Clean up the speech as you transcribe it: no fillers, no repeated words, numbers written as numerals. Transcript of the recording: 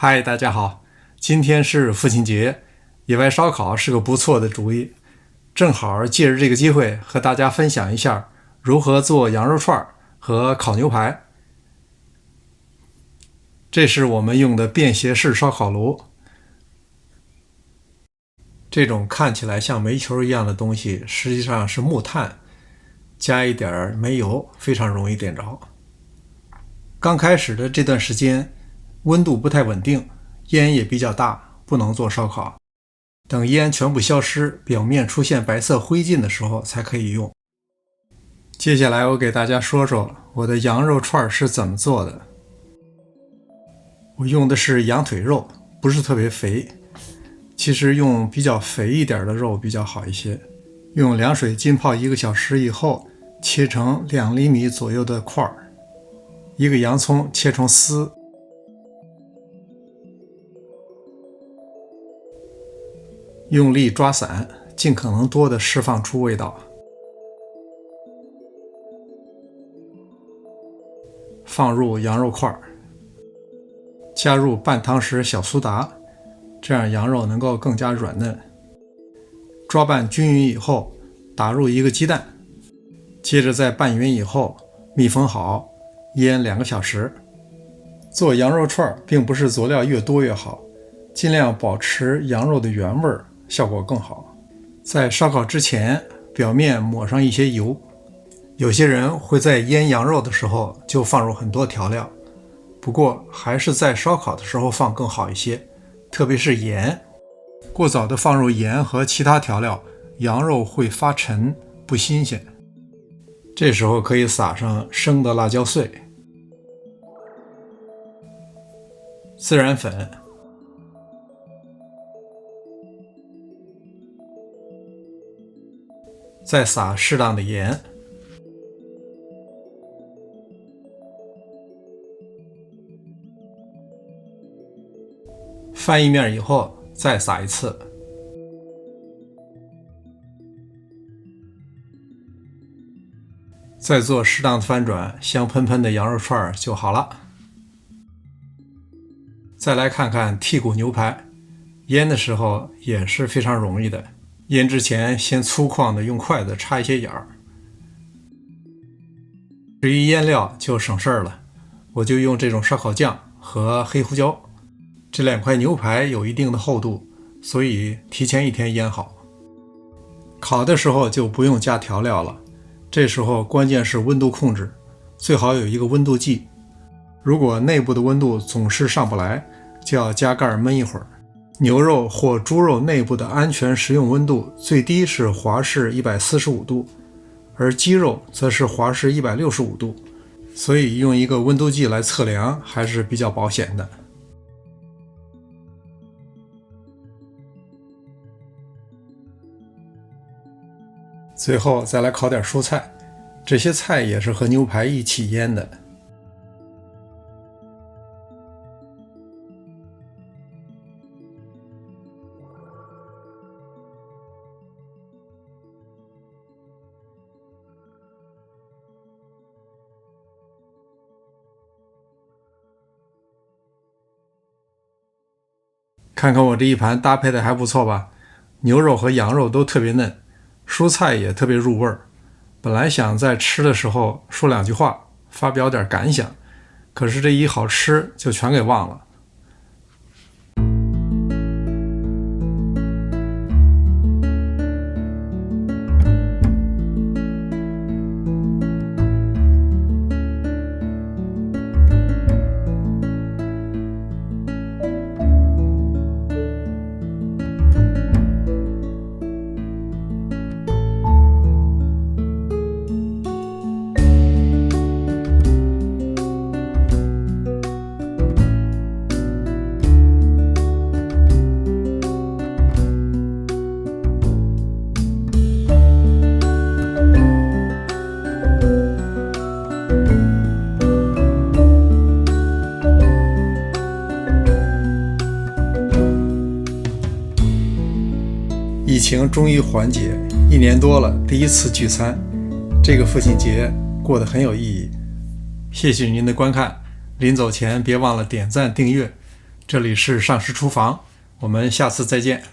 嗨，大家好，今天是父亲节，野外烧烤是个不错的主意。正好借着这个机会和大家分享一下如何做羊肉串和烤牛排。这是我们用的便携式烧烤炉。这种看起来像煤球一样的东西，实际上是木炭，加一点煤油，非常容易点着。刚开始的这段时间，温度不太稳定，烟也比较大，不能做烧烤。等烟全部消失，表面出现白色灰烬的时候才可以用。接下来我给大家说说我的羊肉串是怎么做的。我用的是羊腿肉，不是特别肥，其实用比较肥一点的肉比较好一些。用凉水浸泡1个小时以后，切成2厘米左右的块儿。一个洋葱切成丝，用力抓散，尽可能多的释放出味道。放入羊肉块，加入半汤匙小苏打，这样羊肉能够更加软嫩。抓拌均匀以后，打入1个鸡蛋，接着在拌匀以后密封好，腌2个小时。做羊肉串并不是佐料越多越好，尽量保持羊肉的原味，效果更好。在烧烤之前，表面抹上一些油。有些人会在腌羊肉的时候就放入很多调料，不过还是在烧烤的时候放更好一些，特别是盐。过早的放入盐和其他调料，羊肉会发沉，不新鲜。这时候可以撒上生的辣椒碎、孜然粉、再撒适当的盐，翻一面以后再撒一次，再做适当的翻转，香喷喷的羊肉串就好了。再来看看剔骨牛排，腌的时候也是非常容易的。腌之前先粗犷的用筷子插一些眼儿。至于腌料就省事儿了，我就用这种烧烤酱和黑胡椒。这2块牛排有一定的厚度，所以提前1天腌好。烤的时候就不用加调料了，这时候关键是温度控制，最好有一个温度计。如果内部的温度总是上不来，就要加盖焖一会儿。牛肉或猪肉内部的安全食用温度最低是华氏145度，而鸡肉则是华氏165度，所以用一个温度计来测量还是比较保险的。最后再来烤点蔬菜，这些菜也是和牛排一起腌的。看看我这一盘搭配的还不错吧，牛肉和羊肉都特别嫩，蔬菜也特别入味儿。本来想在吃的时候说2句话，发表点感想，可是这一好吃就全给忘了。疫情终于缓解，1年多了，第一次聚餐，这个父亲节过得很有意义。谢谢您的观看，临走前别忘了点赞订阅，这里是上师厨房，我们下次再见。